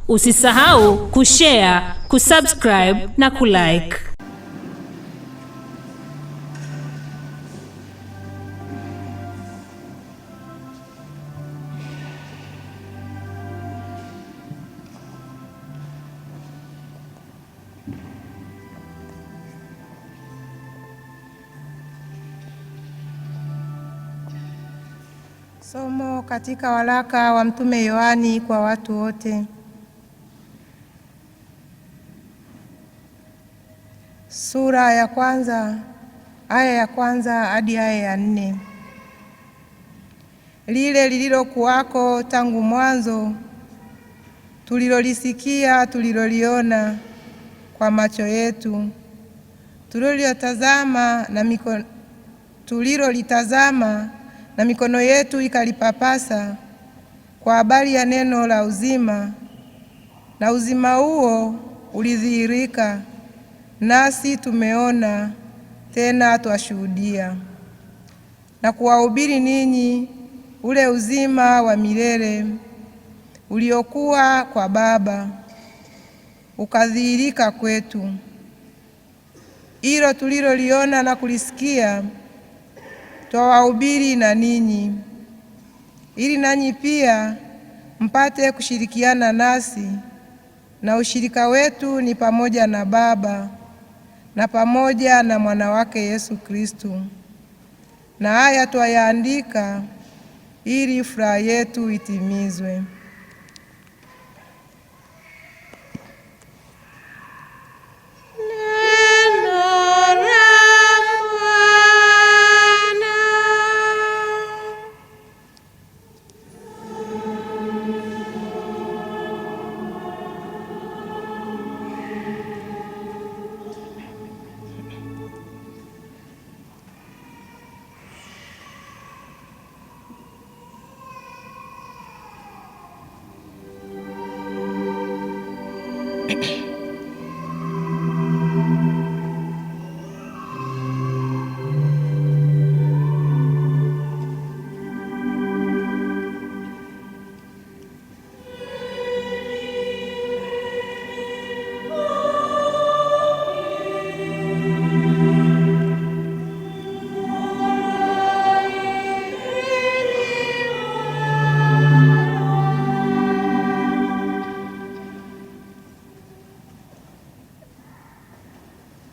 Usisahau kushare, kusubscribe na kulike. Somo katika waraka wa Mtume Yohani kwa watu wote. Sura ya kwanza, aya ya kwanza hadi aya ya 4. Lile lililokuwako tangu mwanzo, tulilolisikia, tuliloliona kwa macho yetu, tulilolitazama na mikono yetu ikalipapasa, kwa habari ya neno la uzima, na uzima huo ulidhihirika, nasi tumeona, tena twashuhudia, na kuwahubiri ninyi ule uzima wa milele uliokuwa kwa Baba, ukadhihirika kwetu. Hilo tuliloliona na kulisikia twawahubiri na ninyi, ili nanyi pia mpate kushirikiana nasi, na ushirika wetu ni pamoja na Baba na pamoja na mwana wake Yesu Kristo. Na haya twayaandika ili furaha yetu itimizwe.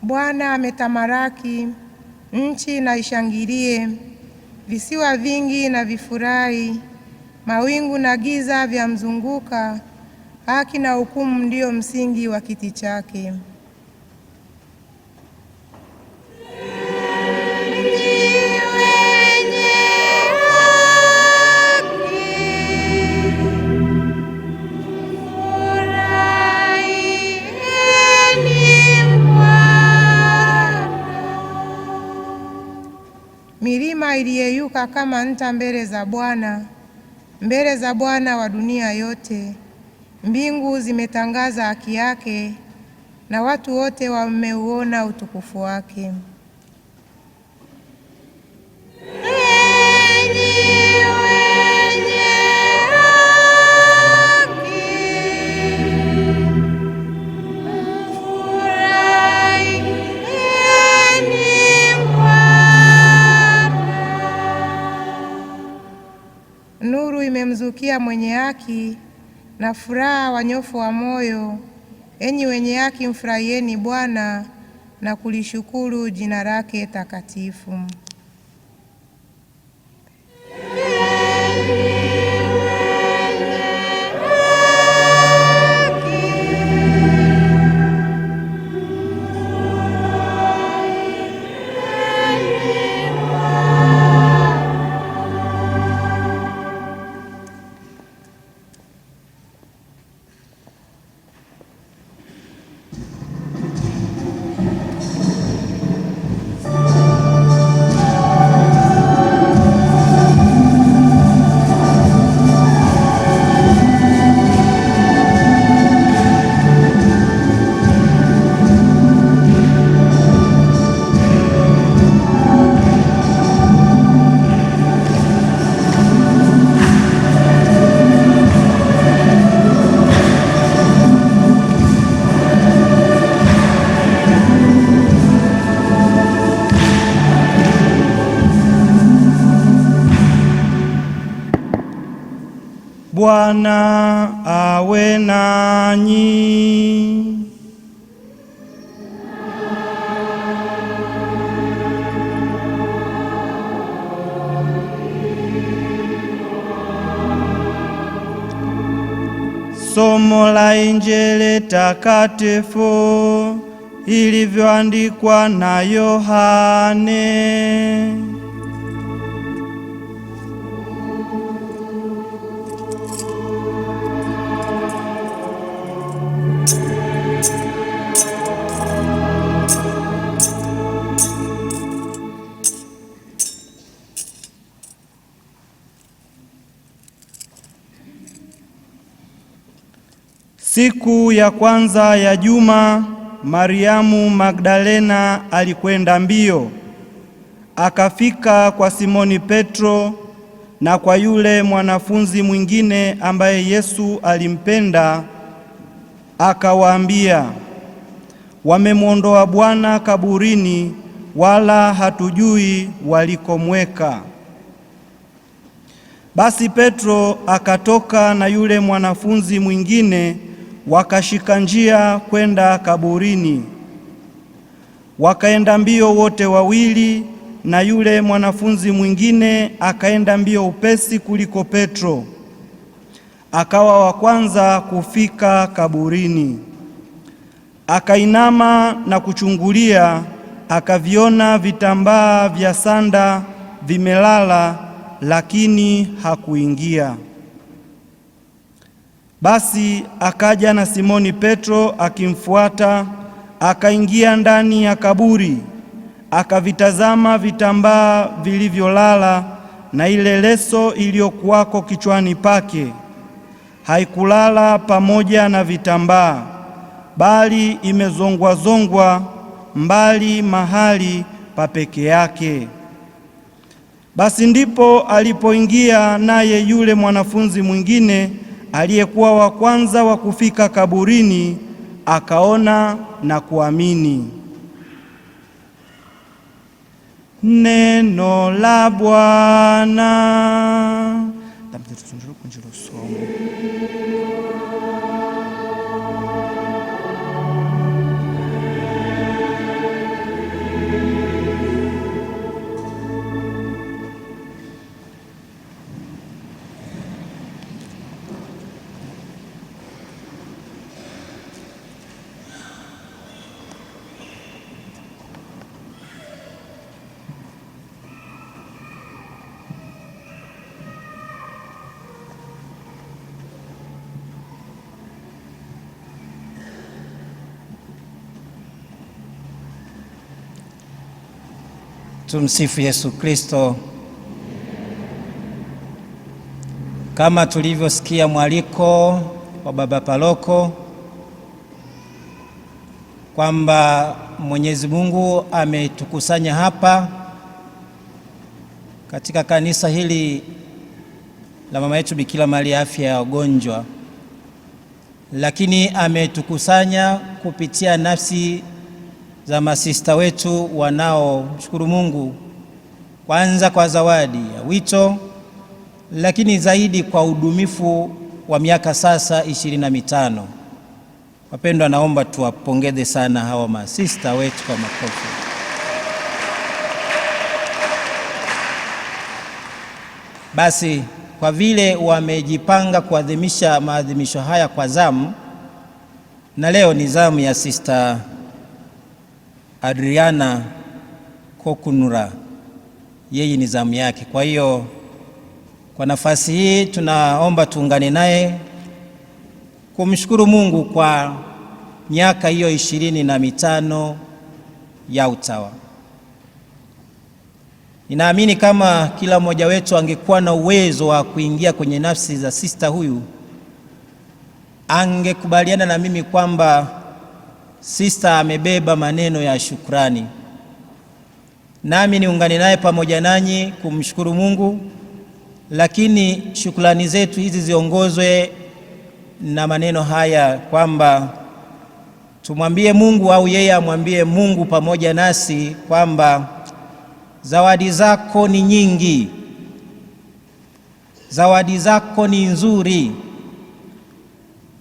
Bwana ametamalaki, nchi na ishangilie, visiwa vingi na vifurahi, mawingu na giza vyamzunguka, haki na hukumu ndio msingi wa kiti chake. Milima iliyeyuka kama nta mbele za Bwana wa dunia yote. Mbingu zimetangaza haki yake, na watu wote wameuona utukufu wake. Nuru imemzukia mwenye haki, na furaha wanyofu wa moyo. Enyi wenye haki, mfurahieni Bwana na kulishukuru jina lake takatifu. Bwana awe nanyi. Somo la Injili takatifu ilivyoandikwa na Yohane. Siku ya kwanza ya juma, Mariamu Magdalena alikwenda mbio, akafika kwa Simoni Petro na kwa yule mwanafunzi mwingine ambaye Yesu alimpenda, akawaambia, wamemwondoa Bwana kaburini, wala hatujui walikomweka. Basi Petro akatoka na yule mwanafunzi mwingine, wakashika njia kwenda kaburini. Wakaenda mbio wote wawili, na yule mwanafunzi mwingine akaenda mbio upesi kuliko Petro, akawa wa kwanza kufika kaburini. Akainama na kuchungulia, akaviona vitambaa vya sanda vimelala, lakini hakuingia. Basi akaja na Simoni Petro akimfuata, akaingia ndani ya kaburi, akavitazama vitambaa vilivyolala, na ile leso iliyokuwako kichwani pake haikulala pamoja na vitambaa, bali imezongwa-zongwa mbali mahali pa peke yake. Basi ndipo alipoingia naye yule mwanafunzi mwingine aliyekuwa wa kwanza wa kufika kaburini, akaona na kuamini. Neno la Bwana. Tumsifu Yesu Kristo. Kama tulivyosikia mwaliko wa Baba Paroko kwamba Mwenyezi Mungu ametukusanya hapa katika kanisa hili la mama yetu Bikira Maria afya ya wagonjwa, lakini ametukusanya kupitia nafsi za masista wetu wanaomshukuru Mungu, kwanza kwa zawadi ya wito, lakini zaidi kwa udumifu wa miaka sasa 25. Wapendwa, naomba tuwapongeze sana hawa masista wetu kwa makofi. Basi kwa vile wamejipanga kuadhimisha maadhimisho haya kwa zamu, na leo ni zamu ya Sister Adriana Kokunura, yeye ni zamu yake. Kwa hiyo kwa nafasi hii tunaomba tuungane naye kumshukuru Mungu kwa miaka hiyo 25 ya utawa. Ninaamini kama kila mmoja wetu angekuwa na uwezo wa kuingia kwenye nafsi za sista huyu, angekubaliana na mimi kwamba sista amebeba maneno ya shukrani. Nami niungane naye pamoja nanyi kumshukuru Mungu, lakini shukrani zetu hizi ziongozwe na maneno haya kwamba tumwambie Mungu au yeye amwambie Mungu pamoja nasi kwamba zawadi zako ni nyingi, zawadi zako ni nzuri,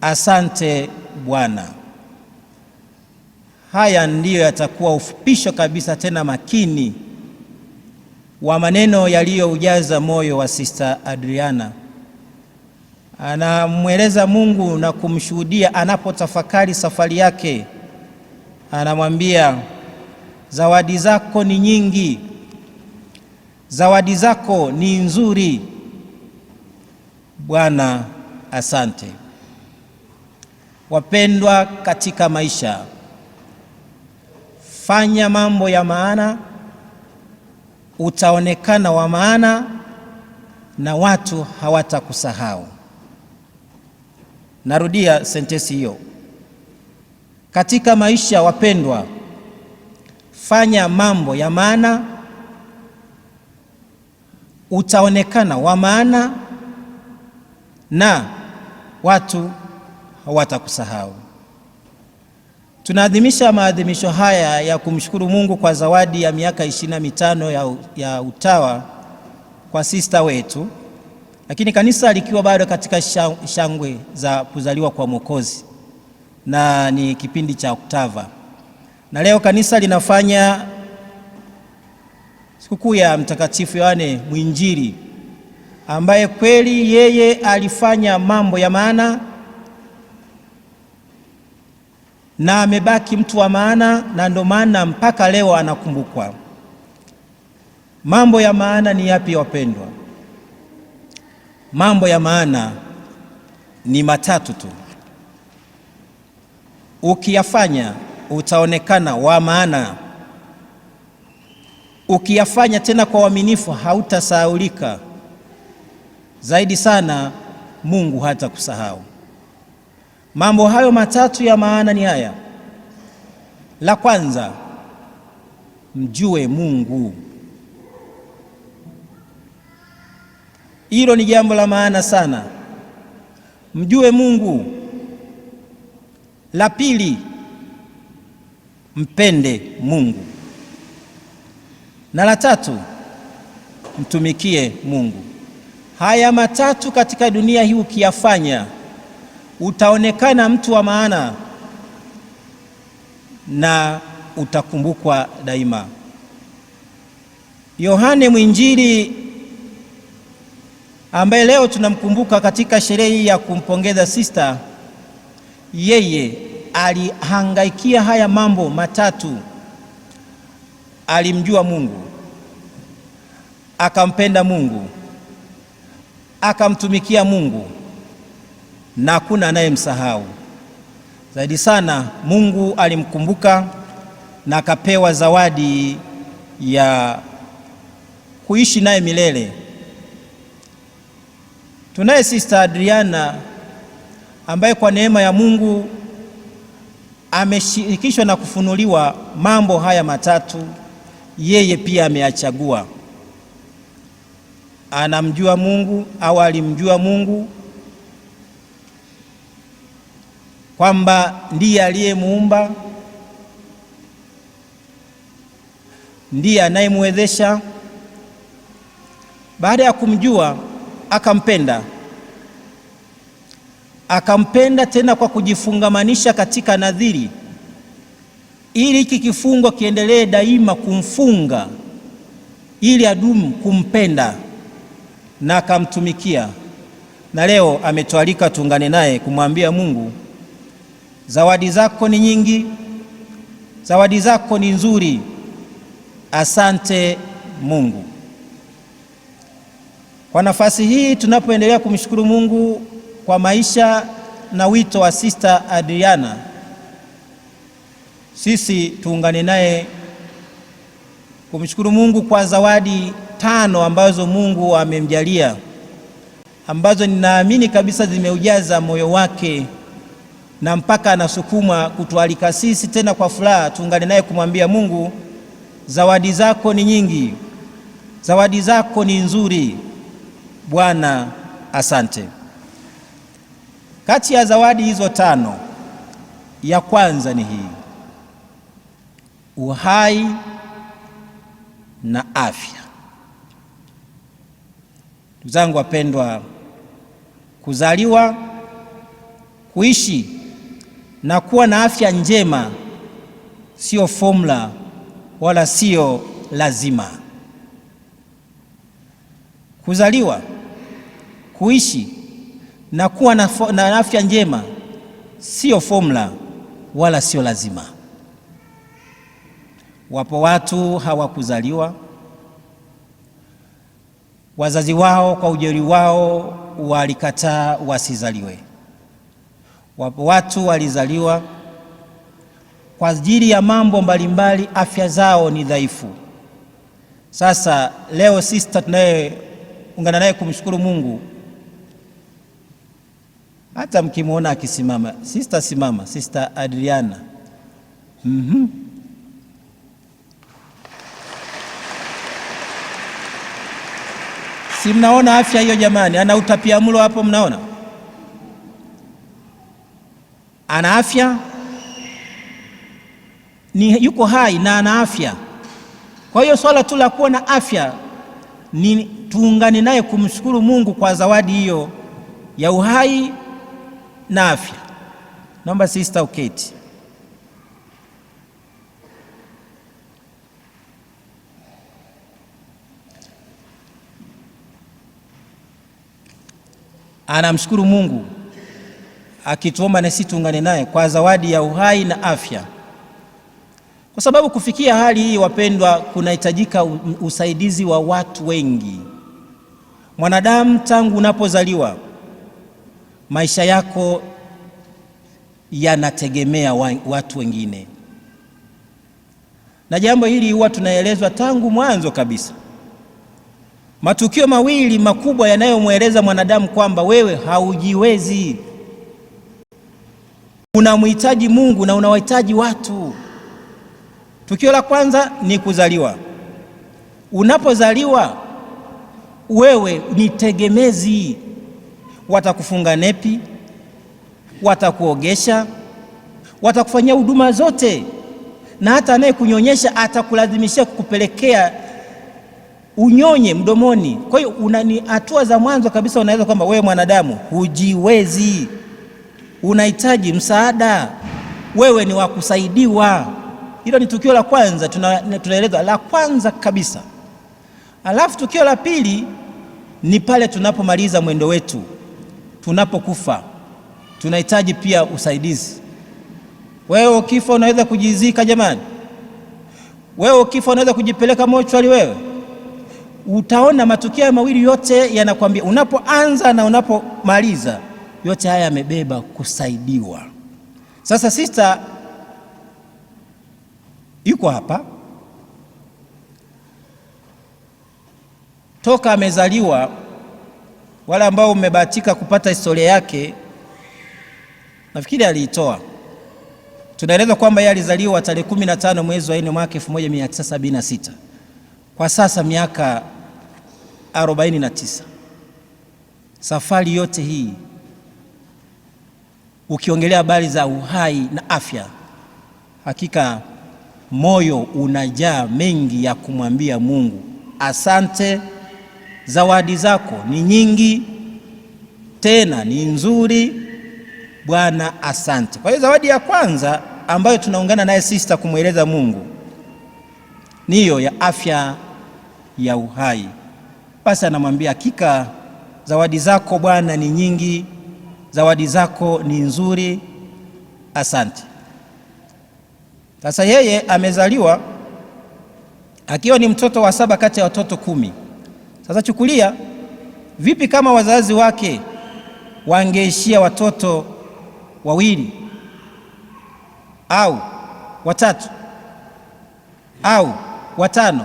asante Bwana. Haya ndiyo yatakuwa ufupisho kabisa tena makini wa maneno yaliyoujaza moyo wa Sister Adriana. Anamweleza Mungu na kumshuhudia anapotafakari safari yake. Anamwambia, zawadi zako ni nyingi, zawadi zako ni nzuri. Bwana asante. Wapendwa katika maisha, fanya mambo ya maana, utaonekana wa maana na watu hawatakusahau. Narudia sentensi hiyo. Katika maisha wapendwa, fanya mambo ya maana, utaonekana wa maana na watu hawatakusahau. Tunaadhimisha maadhimisho haya ya kumshukuru Mungu kwa zawadi ya miaka 25 ya utawa kwa sista wetu, lakini kanisa likiwa bado katika shangwe za kuzaliwa kwa Mwokozi, na ni kipindi cha Oktava. Na leo kanisa linafanya sikukuu ya Mtakatifu Yohane Mwinjili, ambaye kweli yeye alifanya mambo ya maana na amebaki mtu wa maana, na ndio maana mpaka leo anakumbukwa. Mambo ya maana ni yapi wapendwa? Mambo ya maana ni matatu tu. Ukiyafanya utaonekana wa maana. Ukiyafanya tena kwa uaminifu hautasahaulika. Zaidi sana Mungu hatakusahau. Mambo hayo matatu ya maana ni haya. La kwanza, mjue Mungu. Hilo ni jambo la maana sana. Mjue Mungu. La pili, mpende Mungu. Na la tatu, mtumikie Mungu. Haya matatu katika dunia hii ukiyafanya, utaonekana mtu wa maana na utakumbukwa daima. Yohane Mwinjili ambaye leo tunamkumbuka katika sherehe ya kumpongeza sista, yeye alihangaikia haya mambo matatu. Alimjua Mungu, akampenda Mungu, akamtumikia Mungu, na hakuna anayemsahau. Zaidi sana Mungu alimkumbuka na akapewa zawadi ya kuishi naye milele. Tunaye Sister Adriana ambaye kwa neema ya Mungu ameshirikishwa na kufunuliwa mambo haya matatu. Yeye pia ameyachagua. Anamjua Mungu au alimjua Mungu kwamba ndiye aliyemuumba, ndiye anayemwezesha. Baada ya kumjua akampenda tena kwa kujifungamanisha katika nadhiri, ili hiki kifungo kiendelee daima kumfunga, ili adumu kumpenda, na akamtumikia. Na leo ametualika tuungane naye kumwambia Mungu, zawadi zako ni nyingi, zawadi zako ni nzuri. Asante Mungu. Kwa nafasi hii tunapoendelea kumshukuru Mungu kwa maisha na wito wa Sister Adriana, sisi tuungane naye kumshukuru Mungu kwa zawadi 5 ambazo Mungu amemjalia, ambazo ninaamini kabisa zimeujaza moyo wake na mpaka anasukuma kutualika sisi tena kwa furaha tuungane naye kumwambia Mungu, zawadi zako ni nyingi, zawadi zako ni nzuri. Bwana asante. Kati ya zawadi hizo 5, ya kwanza ni hii: uhai na afya. Ndugu zangu wapendwa, kuzaliwa, kuishi na kuwa na afya njema sio formula wala sio lazima. Kuzaliwa, kuishi na kuwa na afya njema sio formula wala sio lazima. Wapo watu hawakuzaliwa, wazazi wao kwa ujeuri wao walikataa wasizaliwe. Wapo watu walizaliwa kwa ajili ya mambo mbalimbali, afya zao ni dhaifu. Sasa leo sister tunayeungana naye kumshukuru Mungu, hata mkimwona akisimama, sister simama, Sister Adriana. Si mnaona afya hiyo jamani? Ana utapiamlo hapo, mnaona ana afya, ni yuko hai na ana afya. Kwa hiyo swala tu la kuwa na afya ni tuungane naye kumshukuru Mungu kwa zawadi hiyo ya uhai na afya. Naomba sister uketi. Anamshukuru Mungu akituomba na sisi tuungane naye kwa zawadi ya uhai na afya, kwa sababu kufikia hali hii wapendwa, kunahitajika usaidizi wa watu wengi. Mwanadamu tangu unapozaliwa, maisha yako yanategemea watu wengine, na jambo hili huwa tunaelezwa tangu mwanzo kabisa. Matukio mawili makubwa yanayomweleza mwanadamu kwamba wewe haujiwezi, unamhitaji Mungu na unawahitaji watu. Tukio la kwanza ni kuzaliwa. Unapozaliwa wewe ni tegemezi. Watakufunga nepi, watakuogesha, watakufanyia huduma zote, na hata anayekunyonyesha atakulazimishia kukupelekea unyonye mdomoni. Kwa hiyo ni hatua za mwanzo kabisa unaweza kwamba wewe mwanadamu hujiwezi, unahitaji msaada, wewe ni wa kusaidiwa. Hilo ni tukio la kwanza, tunaeleza la kwanza kabisa. Alafu tukio la pili ni pale tunapomaliza mwendo wetu, tunapokufa, tunahitaji pia usaidizi. Wewe ukifa unaweza kujizika jamani, wewe ukifa unaweza kujipeleka mochwari. Wewe utaona matukio mawili yote yanakwambia, unapoanza na unapomaliza, yote haya yamebeba kusaidiwa. Sasa sister yuko hapa, toka amezaliwa. Wale ambao umebahatika kupata historia yake, nafikiri aliitoa. Tunaeleza kwamba yeye alizaliwa tarehe 15 mwezi wa 4 mwaka 1976. Kwa sasa miaka 49. Safari yote hii ukiongelea habari za uhai na afya, hakika moyo unajaa mengi ya kumwambia Mungu asante. Zawadi zako ni nyingi, tena ni nzuri. Bwana asante. Kwa hiyo zawadi ya kwanza ambayo tunaungana naye sister kumweleza Mungu ni hiyo ya afya ya uhai. Basi anamwambia hakika zawadi zako Bwana ni nyingi, zawadi zako ni nzuri, asante. Sasa yeye amezaliwa akiwa ni mtoto wa 7 kati ya watoto 10. Sasa chukulia, vipi kama wazazi wake wangeishia watoto 2 au 3 au 5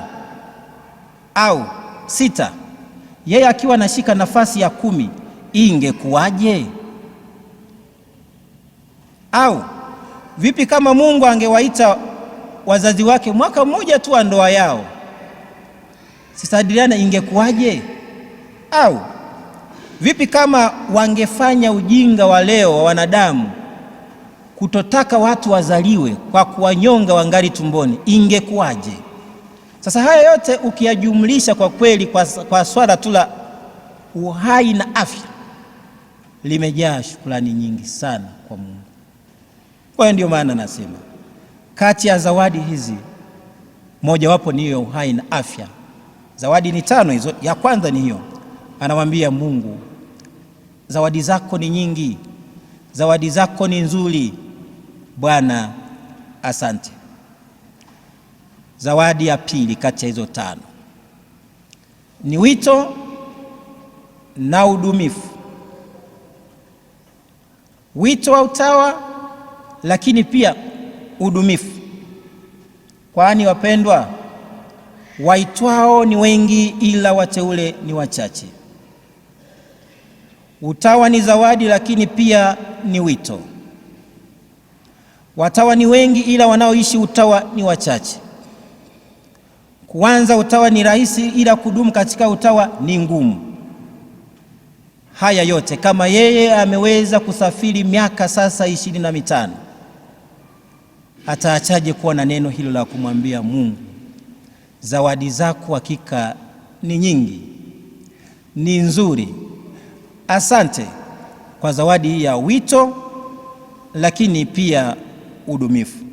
au 6, yeye akiwa anashika nafasi ya 10, ingekuwaje? Au vipi kama Mungu angewaita wazazi wake mwaka mmoja tu wa ndoa yao, Sister Adriana, ingekuwaje? Au vipi kama wangefanya ujinga wa leo wa wanadamu kutotaka watu wazaliwe kwa kuwanyonga wangali tumboni, ingekuwaje? Sasa haya yote ukiyajumlisha, kwa kweli kwa swala tu la uhai na afya, limejaa shukrani nyingi sana kwa Mungu. Kwa hiyo ndio maana nasema kati ya zawadi hizi mojawapo ni hiyo uhai na afya. Zawadi ni 5 hizo. Ya kwanza ni hiyo, anamwambia Mungu, zawadi zako ni nyingi, zawadi zako ni nzuri, Bwana asante. Zawadi ya pili kati ya hizo 5 ni wito na udumifu. Wito wa utawa, lakini pia udumifu. Kwani wapendwa, waitwao ni wengi ila wateule ni wachache. Utawa ni zawadi, lakini pia ni wito. Watawa ni wengi ila wanaoishi utawa ni wachache. Kuanza utawa ni rahisi, ila kudumu katika utawa ni ngumu. Haya yote kama yeye ameweza kusafiri miaka sasa 25, ataachaje kuwa na neno hilo la kumwambia Mungu, zawadi zako hakika ni nyingi, ni nzuri. Asante kwa zawadi hii ya wito, lakini pia udumifu.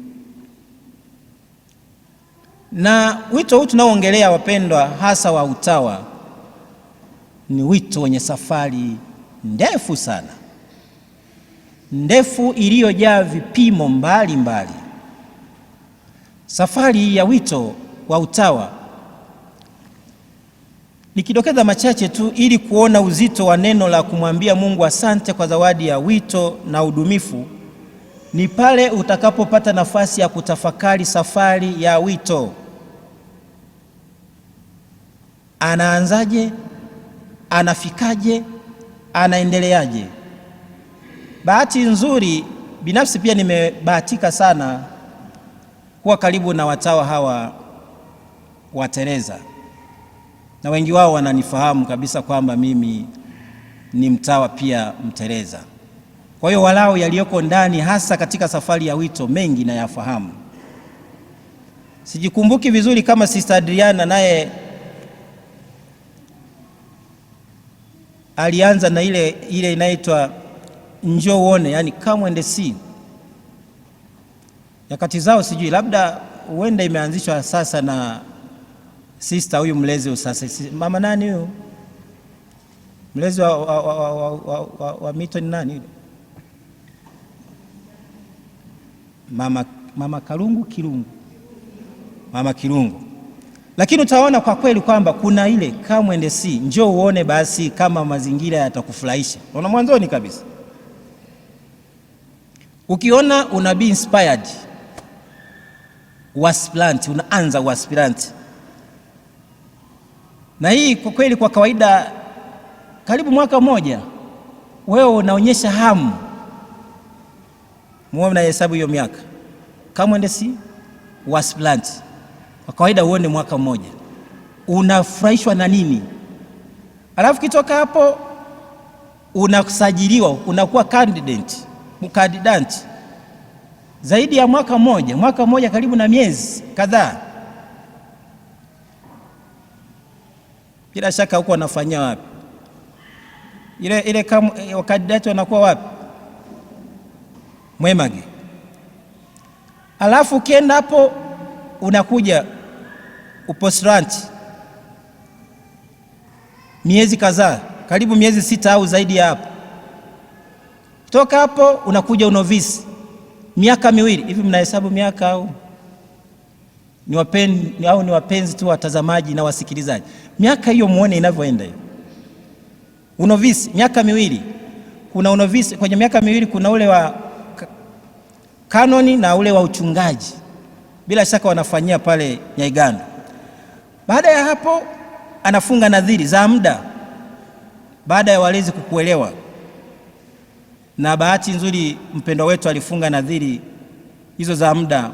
Na wito huu tunaoongelea wapendwa, hasa wa utawa, ni wito wenye safari ndefu sana, ndefu iliyojaa vipimo mbalimbali. Safari ya wito wa utawa, nikidokeza machache tu ili kuona uzito wa neno la kumwambia Mungu asante kwa zawadi ya wito na udumifu, ni pale utakapopata nafasi ya kutafakari safari ya wito. Anaanzaje? Anafikaje? Anaendeleaje? Bahati nzuri binafsi pia nimebahatika sana kuwa karibu na watawa hawa wa Teresa, na wengi wao wananifahamu kabisa kwamba mimi ni mtawa pia Mteresa. Kwa hiyo walao yaliyoko ndani hasa katika safari ya wito mengi na yafahamu. Sijikumbuki vizuri kama Sister Adriana naye alianza na ile inaitwa njoo uone, yani come and see. Nyakati zao sijui, labda huenda imeanzishwa sasa na sister huyu mlezi sasa. Mama nani huyu? Mlezi wa mito ni nani? Mama Kirungu. Mama Kirungu. Lakini utaona kwa kweli kwamba kuna ile come and see, njoo uone basi kama mazingira yatakufurahisha. Unaona mwanzoni kabisa. Ukiona una be inspired, wasplant, unaanza wasplant. Na hii kwa kweli kwa kawaida karibu mwaka mmoja wewe unaonyesha hamu. Muone na hesabu hiyo miaka. Come and see, wasplant. Kwa kawaida uone mwaka mmoja. Unafurahishwa na nini? Alafu kitoka hapo unasajiliwa, unakuwa mkandidati zaidi ya mwaka mmoja karibu na miezi kadhaa. Bila shaka huko wanafanyia wapi? Ile kama wakandidati wanakuwa wapi? Mwemage. Alafu ukienda hapo unakuja upostulanti miezi kadhaa, karibu miezi 6 au zaidi ya hapo. Kutoka hapo unakuja unovisi miaka 2. Hivi mnahesabu miaka au ni wapenzi tu watazamaji na wasikilizaji? Miaka hiyo muone inavyoenda hiyo. Unovisi miaka 2. Kuna unovisi kwenye miaka 2, kuna ule wa kanoni na ule wa uchungaji. Bila shaka wanafanyia pale Nyaigando. Baada ya hapo anafunga nadhiri za muda baada ya walezi kukuelewa. Na bahati nzuri mpendwa wetu alifunga nadhiri hizo za muda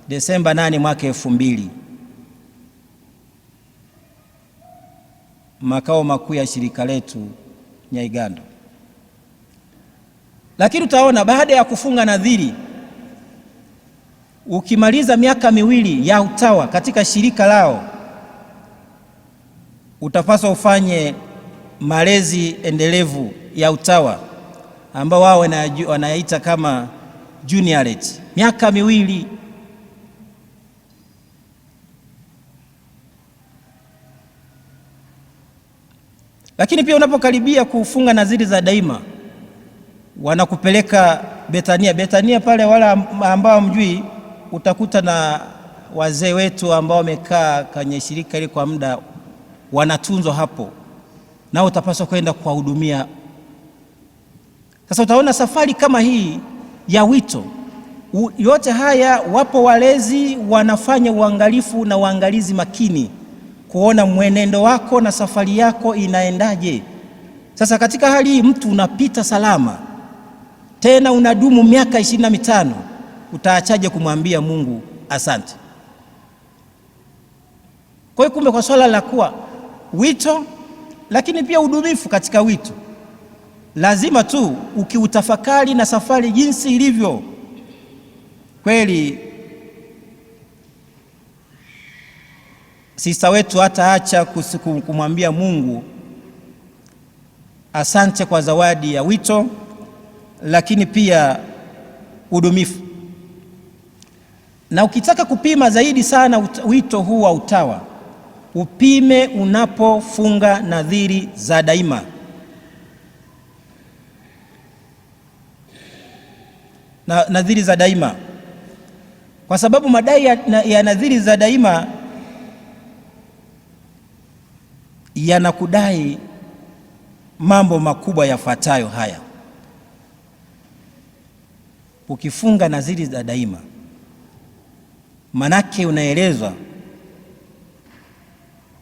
Desemba 8 mwaka 2000, makao makuu ya shirika letu Nyaigando. Lakini utaona baada ya kufunga nadhiri, ukimaliza miaka 2 ya utawa katika shirika lao, utapaswa ufanye malezi endelevu ya utawa ambao wao wanaita kama juniorate, miaka 2. Lakini pia unapokaribia kufunga nadhiri za daima, wanakupeleka Betania. Betania pale, wala ambao mjui, utakuta na wazee wetu ambao wamekaa kwenye shirika hili kwa muda, wanatunzwa hapo, na utapaswa kwenda kuwahudumia. Sasa utaona safari kama hii ya wito, yote haya wapo walezi wanafanya uangalifu na uangalizi makini kuona mwenendo wako na safari yako inaendaje. Sasa katika hali hii mtu unapita salama, tena unadumu miaka 25, utaachaje kumwambia Mungu asante? Kwa hiyo kumbe, kwa swala la kuwa wito lakini pia udumifu katika wito, lazima tu ukiutafakari na safari jinsi ilivyo, kweli sista wetu hataacha kumwambia Mungu asante kwa zawadi ya wito, lakini pia udumifu. Na ukitaka kupima zaidi sana wito huu wa utawa, upime unapofunga nadhiri za daima. Nadhiri za daima, kwa sababu madai ya nadhiri za daima yanakudai mambo makubwa yafuatayo haya. Ukifunga nadhiri za daima, manake unaelezwa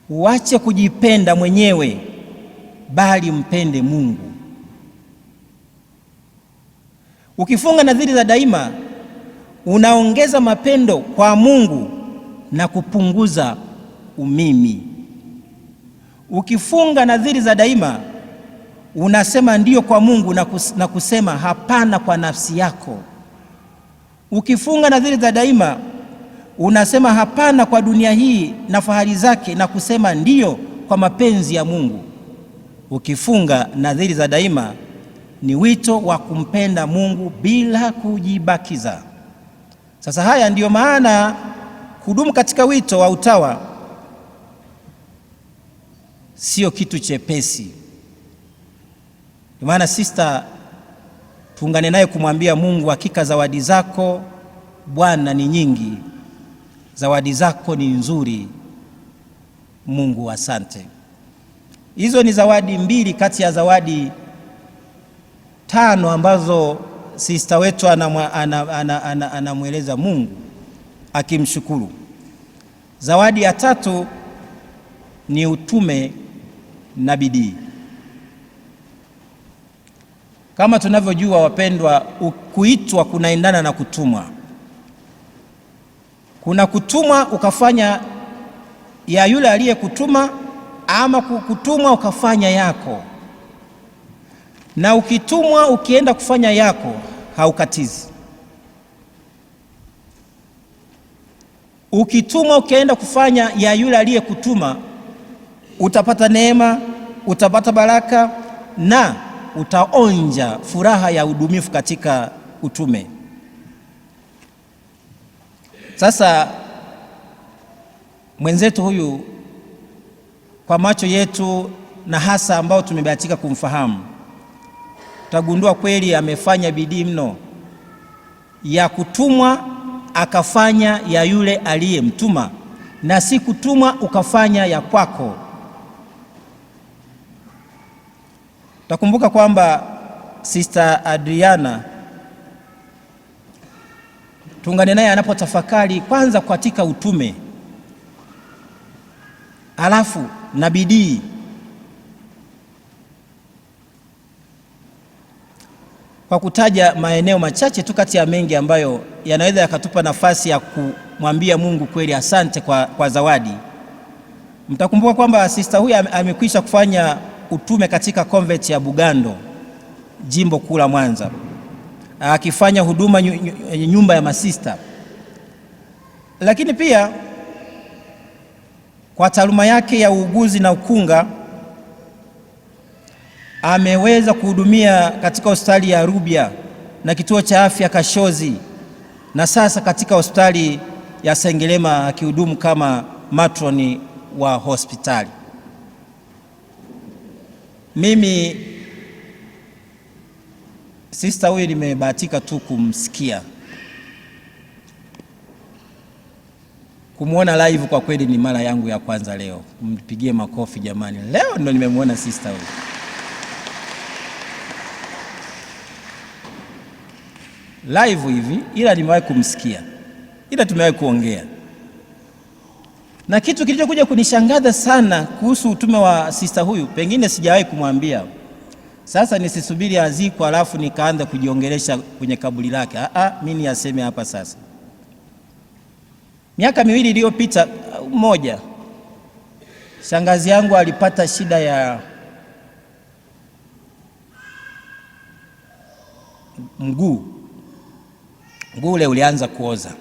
uache kujipenda mwenyewe, bali mpende Mungu. Ukifunga nadhiri za daima, unaongeza mapendo kwa Mungu na kupunguza umimi. Ukifunga nadhiri za daima, unasema ndio kwa Mungu na kusema hapana kwa nafsi yako. Ukifunga nadhiri za daima, unasema hapana kwa dunia hii na fahari zake na kusema ndio kwa mapenzi ya Mungu. Ukifunga nadhiri za daima, ni wito wa kumpenda Mungu bila kujibakiza. Sasa haya ndiyo maana kudumu katika wito wa utawa sio kitu chepesi. Ndio maana sister, tuungane naye kumwambia Mungu, hakika zawadi zako Bwana ni nyingi, zawadi zako ni nzuri. Mungu asante. Hizo ni zawadi 2 kati ya zawadi 5 ambazo sister wetu anamweleza Mungu akimshukuru. Zawadi ya 3 ni utume na bidii. Kama tunavyojua wapendwa, kuitwa kunaendana na kutumwa. Kuna kutumwa ukafanya ya yule aliyekutuma, ama kutumwa ukafanya yako. Na ukitumwa ukienda kufanya yako, haukatizi. Ukitumwa ukienda kufanya ya yule aliyekutuma, utapata neema, utapata baraka na utaonja furaha ya udumifu katika utume. Sasa mwenzetu huyu, kwa macho yetu na hasa ambao tumebahatika kumfahamu, utagundua kweli amefanya bidii mno ya kutumwa, akafanya ya yule aliyemtuma, na si kutumwa ukafanya ya kwako. Utakumbuka kwamba Sister Adriana, tuungane naye anapotafakari kwanza katika utume, alafu na bidii. Kwa kutaja maeneo machache tu kati ya mengi ambayo yanaweza yakatupa nafasi ya kumwambia Mungu kweli asante kwa zawadi. Mtakumbuka kwamba sister huyu amekwisha kufanya utume katika convent ya Bugando, jimbo kuu la Mwanza, akifanya huduma nyumba ya masista. Lakini pia kwa taaluma yake ya uuguzi na ukunga, ameweza kuhudumia katika hospitali ya Rubya na kituo cha afya Kashozi, na sasa katika hospitali ya Sengerema akihudumu kama matroni wa hospitali. Mimi sister huyu nimebahatika tu kumsikia, kumwona live kwa kweli ni mara yangu ya kwanza leo. Mpigie makofi jamani, leo ndo nimemwona sister huyu. Live hivi, ila nimewahi kumsikia, ila tumewahi kuongea. Na kitu kilichokuja kunishangaza sana kuhusu utume wa sister huyu, pengine sijawahi kumwambia. Sasa nisisubiri azikwe alafu nikaanza kujiongelesha kwenye kaburi lake. Mimi niyaseme hapa sasa. Miaka 2 iliyopita mmoja, shangazi yangu alipata shida ya mguu ule ulianza kuoza.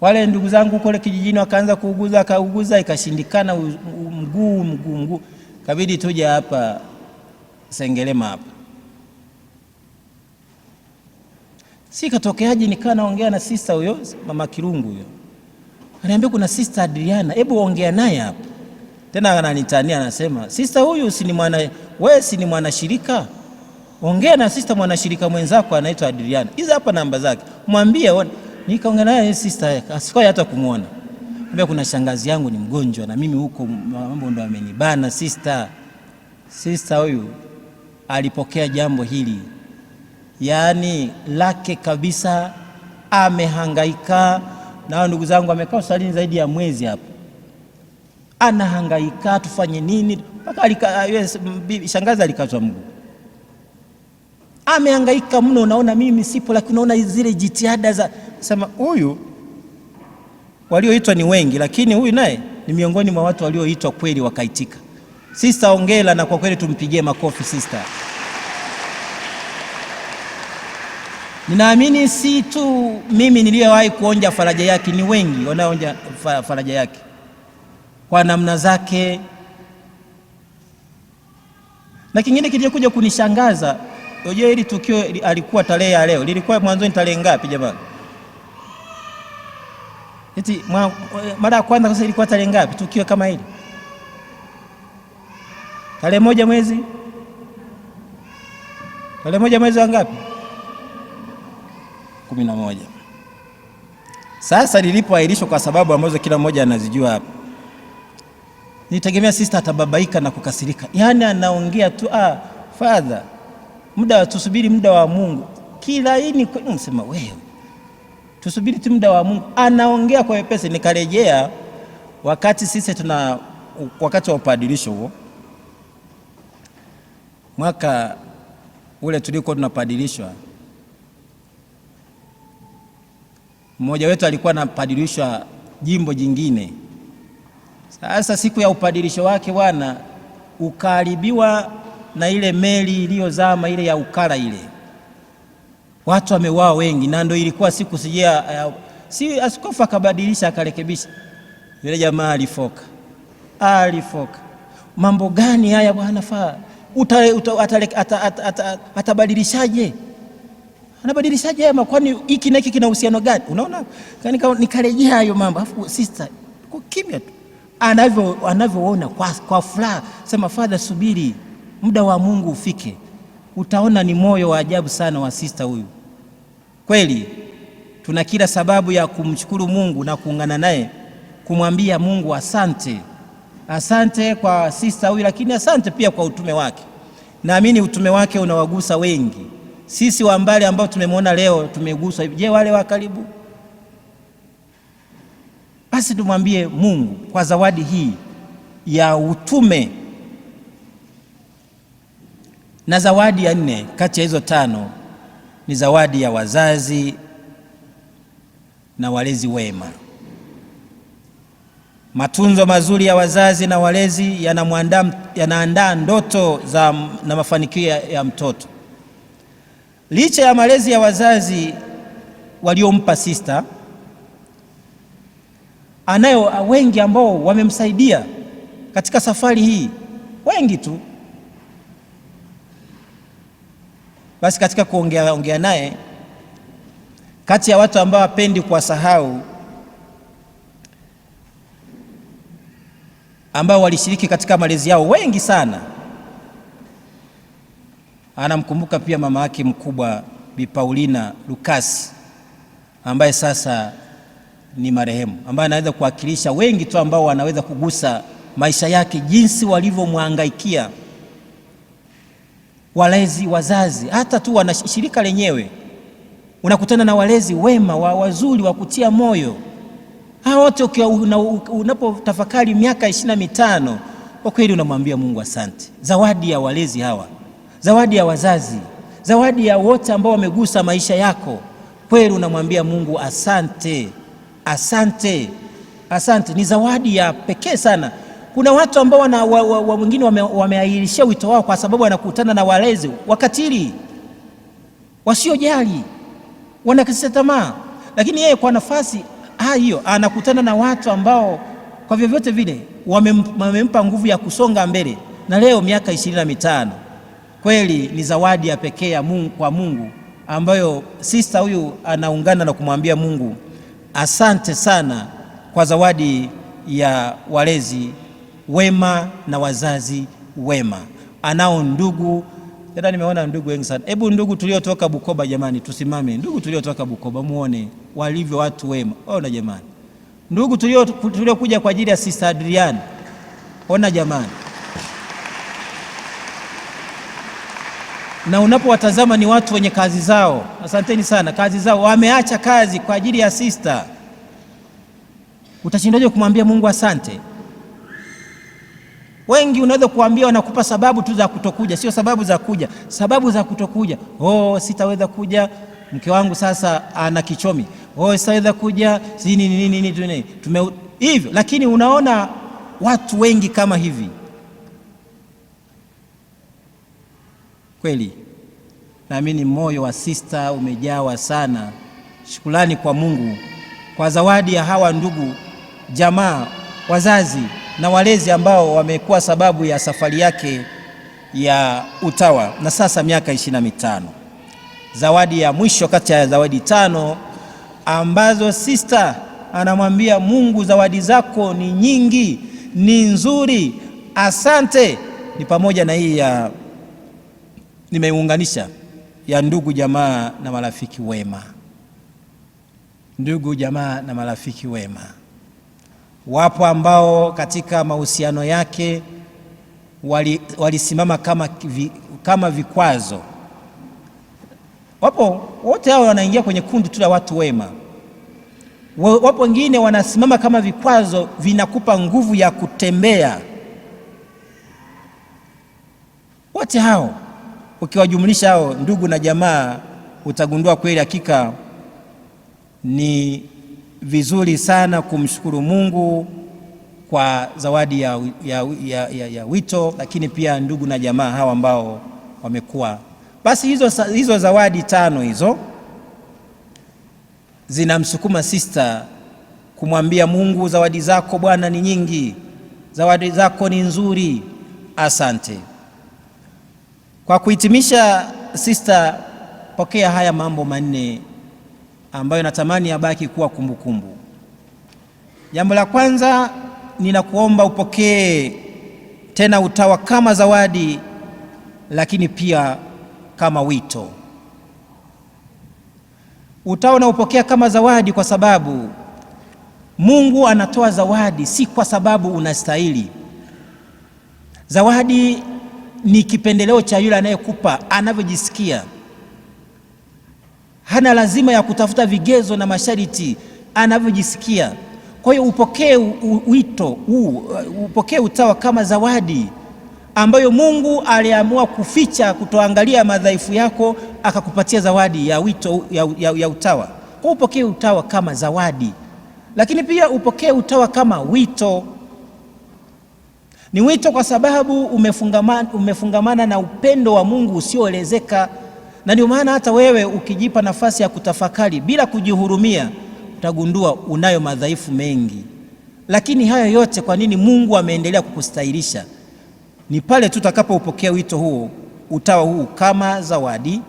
Wale ndugu zangu kule kijijini wakaanza akauguza ikashindikana, mguu kabidi tuje hapa Sengerema hapa. Sikatokeaje nikaa naongea na sister huyo, mama Kirungu huyo. Ananiambia kuna sister Adriana, hebu ongea naye hapa. Tena ananitania anasema, sister huyu si ni mwanashirika? Ongea na sister mwanashirika mwenzako anaitwa Adriana. Hizi hapa namba zake. Mwambie. Nikaongea naye sister, asikae hata kumuona. Anambia kuna shangazi yangu ni mgonjwa na mimi huko mambo ndo amenibana sister. Sister huyu alipokea jambo hili, yaani lake kabisa, amehangaika. Na ndugu zangu amekaa hospitalini zaidi ya mwezi hapo. Anahangaika tufanye nini? Mpaka shangazi alikazwa mguu. Amehangaika mno, unaona mimi sipo, lakini unaona zile jitihada za sema huyu walioitwa ni wengi, lakini huyu naye ni miongoni mwa watu walioitwa kweli wakaitika. Sister ongela, na kwa kweli tumpigie makofi sister. Ninaamini si tu mimi niliyewahi kuonja faraja yake, ni wengi wanaoonja faraja yake kwa namna zake. Na kingine kilikuja kunishangaza, unajua hili tukio alikuwa tarehe ya leo, lilikuwa mwanzoni tarehe ngapi jamani? Eti mara ya kwanza sasa ilikuwa tarehe ngapi tukio kama hili? Tarehe 1 mwezi? Tarehe 1 mwezi wa ngapi? 11. Sasa lilipoahirishwa kwa sababu ambazo kila mmoja anazijua hapa, nitegemea sister atababaika na kukasirika. Yaani anaongea tu father, tusubiri muda wa Mungu. Kila hii msema wewe, tusubiri tu muda wa Mungu. Anaongea kwa wepesi. Nikarejea wakati sisi wakati wa upadilisho huo, mwaka ule tulikuwa tunapadilishwa, mmoja wetu alikuwa anapadilishwa jimbo jingine. Sasa siku ya upadilisho wake bwana, ukaribiwa na ile meli iliyozama ile ya Ukara ile. Watu wameuawa wengi, na ndio ilikuwa siku si askofu akabadilisha akarekebisha. Yule jamaa alifoka. Mambo gani haya bwana faa? Atabadilishaje? Anabadilishaje haya? Kwani hiki na hiki kina uhusiano gani? Unaona? Nikarejea hayo mambo. Alafu sister kimya tu. Anavyoona kwa furaha, sema father, subiri muda wa Mungu ufike. Utaona ni moyo wa ajabu sana wa sister huyu. Kweli tuna kila sababu ya kumshukuru Mungu na kuungana naye kumwambia Mungu asante. Asante kwa sister huyu, lakini asante pia kwa utume wake. Naamini utume wake unawagusa wengi. Sisi wa mbali ambao tumemwona leo tumeguswa. Je, wale wa karibu? Basi tumwambie Mungu kwa zawadi hii ya utume. Na zawadi ya 4 kati ya hizo 5 ni zawadi ya wazazi na walezi wema. Matunzo mazuri ya wazazi na walezi yanaandaa ndoto na mafanikio ya mtoto. Licha ya malezi ya wazazi waliompa sister, anayo wengi ambao wamemsaidia katika safari hii, wengi tu. Basi katika kuongea naye, kati ya watu ambao hapendi kuwasahau ambao walishiriki katika malezi yao wengi sana, anamkumbuka pia mama yake mkubwa Bi Paulina Lucas ambaye sasa ni marehemu, ambaye anaweza kuwakilisha wengi tu ambao wanaweza kugusa maisha yake, jinsi walivyomhangaikia walezi, wazazi, hata tu wana shirika lenyewe. Unakutana na walezi wema, wazuri, wa kutia moyo. Hao wote unapotafakari miaka 25, kwa kweli unamwambia Mungu asante. Zawadi ya walezi hawa, zawadi ya wazazi, zawadi ya wote ambao wamegusa maisha yako, kweli unamwambia Mungu asante, asante, asante. Ni zawadi ya pekee sana. Kuna watu ambao wengine wameahirishia wito wao kwa sababu wanakutana na walezi wakatili, wasiojali, wanakata tamaa, lakini yeye kwa nafasi hiyo anakutana na watu ambao kwa vyovyote vile wamempa nguvu ya kusonga mbele, na leo miaka 25. Kweli ni zawadi ya pekee ya Mungu, kwa Mungu, ambayo sister huyu anaungana na kumwambia Mungu asante sana kwa zawadi ya walezi wema na wazazi wema. Anao ndugu, tena nimeona ndugu wengi sana. Hebu ndugu tuliotoka Bukoba jamani, tusimame. Ndugu tuliotoka Bukoba muone walivyo watu wema. Ona jamani. Ndugu tuliokuja kwa ajili ya Sister Adrian. Ona jamani. Na unapowatazama ni watu wenye kazi zao. Asanteni sana, kazi zao. Wameacha kazi kwa ajili ya sister. Utashindaje kumwambia Mungu asante? Wengi unaweza kuambia wanakupa sababu tu za kutokuja, sio sababu za kuja, sababu za kutokuja. Sitaweza kuja, mke wangu sasa ana kichomi. Sitaweza kuja, nini hivyo. Lakini unaona watu wengi kama hivi. Kweli naamini moyo wa sister umejawa sana shukrani kwa Mungu kwa zawadi ya hawa ndugu, jamaa, wazazi na walezi ambao wamekuwa sababu ya safari yake ya utawa, na sasa miaka 25. Zawadi ya mwisho kati ya zawadi 5 ambazo sister anamwambia Mungu, zawadi zako ni nyingi, ni nzuri, asante, ni pamoja na hii ya nimeiunganisha ya ndugu, jamaa na marafiki wema. Ndugu, jamaa na marafiki wema. Wapo ambao katika mahusiano yake walisimama kama vikwazo. Wapo wote hao wanaingia kwenye kundi tu la watu wema. Wapo wengine wanasimama kama vikwazo, vinakupa nguvu ya kutembea. Wote hao ukiwajumlisha hao ndugu na jamaa, utagundua kweli hakika ni vizuri sana kumshukuru Mungu kwa zawadi ya wito, lakini pia ndugu na jamaa hawa ambao wamekuwa. Basi hizo zawadi 5 hizo zinamsukuma sister kumwambia Mungu, zawadi zako Bwana ni nyingi, zawadi zako ni nzuri, asante. Kwa kuhitimisha, sister, pokea haya mambo 4 ambayo natamani yabaki kuwa kumbukumbu. Jambo la kwanza, ninakuomba upokee tena utawa kama zawadi, lakini pia kama wito. Utawa na upokea kama zawadi kwa sababu Mungu anatoa zawadi si kwa sababu unastahili. Zawadi ni kipendeleo cha yule anayekupa anavyojisikia. Hana lazima ya kutafuta vigezo na masharti, anavyojisikia. Kwa hiyo upokee wito upokee utawa kama zawadi ambayo Mungu aliamua kuficha, kutoangalia madhaifu yako, akakupatia zawadi ya wito ya utawa. Kwa upokee utawa kama zawadi, lakini pia upokee utawa kama wito. Ni wito kwa sababu umefungamana na upendo wa Mungu usioelezeka. Na ndio maana hata wewe ukijipa nafasi ya kutafakari bila kujihurumia, utagundua unayo madhaifu mengi. Lakini hayo yote kwa nini Mungu ameendelea kukustahilisha? Ni pale tutakapoupokea wito huo, utawa huu kama zawadi,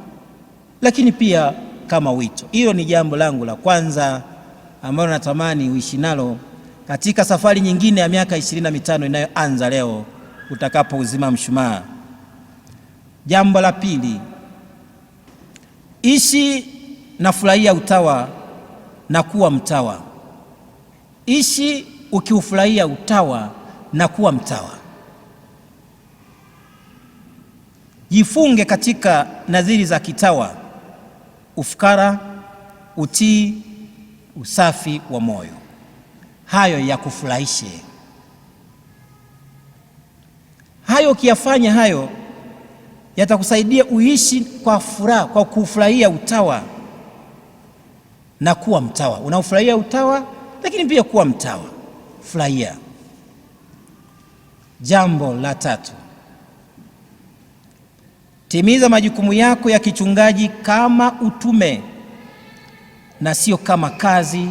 lakini pia kama wito. Hilo ni jambo langu la kwanza ambalo natamani uishi nalo katika safari nyingine ya miaka 25 inayoanza leo utakapouzima mshumaa. Jambo la pili, ishi na furahia utawa na kuwa mtawa. Ishi ukiufurahia utawa na kuwa mtawa. Jifunge katika nadhiri za kitawa: ufukara, utii, usafi wa moyo. Hayo ya kufurahishe. Hayo ukiyafanya hayo yatakusaidia uishi kwa furaha, kwa kufurahia utawa na kuwa mtawa. Unaufurahia utawa lakini pia kuwa mtawa. Furahia. Jambo la tatu, timiza majukumu yako ya kichungaji kama utume na sio kama kazi,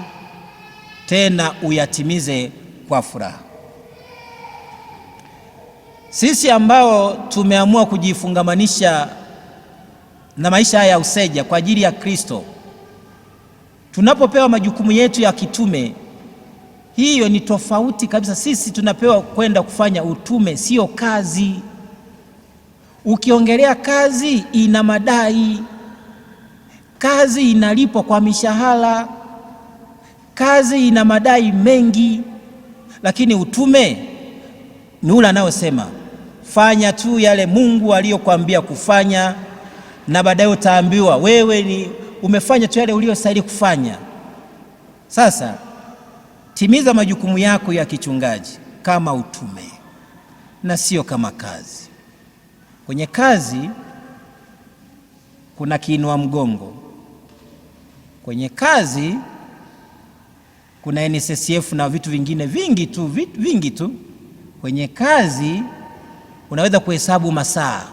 tena uyatimize kwa furaha. Sisi ambao tumeamua kujifungamanisha na maisha haya ya useja kwa ajili ya Kristo, tunapopewa majukumu yetu ya kitume, hiyo ni tofauti kabisa. Sisi tunapewa kwenda kufanya utume, sio kazi. Ukiongelea kazi, ina madai. Kazi inalipwa kwa mishahara. Kazi ina madai mengi. Lakini utume ni ule anaosema fanya tu yale Mungu aliyokuambia kufanya, na baadaye utaambiwa wewe ni umefanya tu yale uliyostahili kufanya. Sasa timiza majukumu yako ya kichungaji kama utume na sio kama kazi. Kwenye kazi kuna kiinua mgongo. Kwenye kazi kuna NSSF na vitu vingine vingi tu. Kwenye kazi unaweza kuhesabu masaa.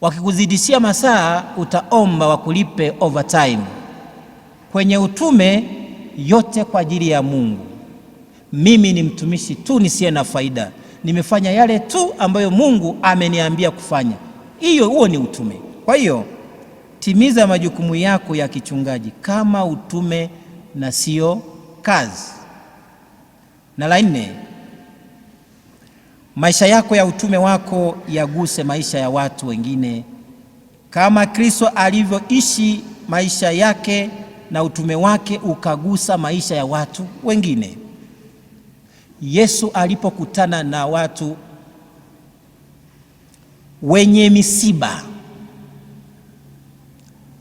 Wakikuzidishia masaa utaomba wakulipe overtime. Kwenye utume yote kwa ajili ya Mungu. Mimi ni mtumishi tu nisiye na faida. Nimefanya yale tu ambayo Mungu ameniambia kufanya. Huo ni utume. Kwa hiyo timiza majukumu yako ya kichungaji kama utume na sio kazi. Na la nne, maisha yako ya utume wako yaguse maisha ya watu wengine kama Kristo alivyoishi maisha yake na utume wake ukagusa maisha ya watu wengine. Yesu alipokutana na watu wenye misiba,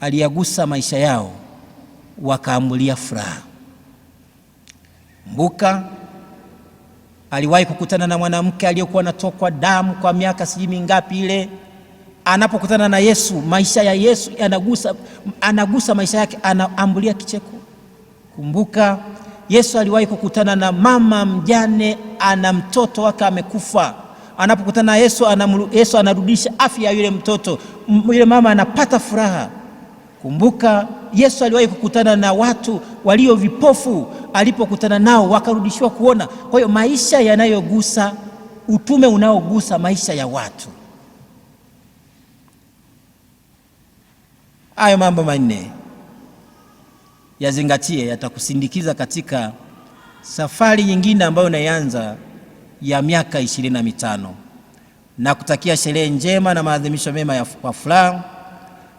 aliyagusa maisha yao, wakaamulia furaha. Mbuka aliwahi kukutana na mwanamke aliyokuwa anatokwa damu kwa miaka sijui mingapi ile. Anapokutana na Yesu, maisha ya Yesu anagusa maisha yake, anaambulia kicheko. Kumbuka Yesu aliwahi kukutana na mama mjane, ana mtoto wake amekufa. Anapokutana na Yesu anarudisha afya ya yule mtoto, yule mama anapata furaha. Kumbuka Yesu aliwahi kukutana na watu walio vipofu, alipokutana nao wakarudishiwa kuona. Kwa hiyo maisha yanayogusa, utume unaogusa maisha ya watu. Hayo mambo manne yazingatie, yatakusindikiza katika safari nyingine ambayo unaanza ya miaka 25. Na kutakia sherehe njema na maadhimisho mema ya furaha.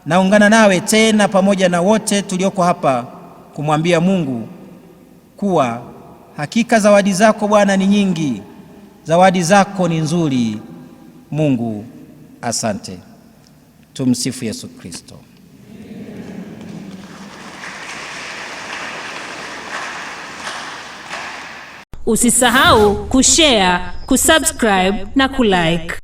Naungana nawe tena pamoja na wote tulioko hapa kumwambia Mungu kuwa hakika zawadi zako Bwana ni nyingi, zawadi zako ni nzuri. Mungu asante. Tumsifu Yesu Kristo. Usisahau kushare, kusubscribe na kulike.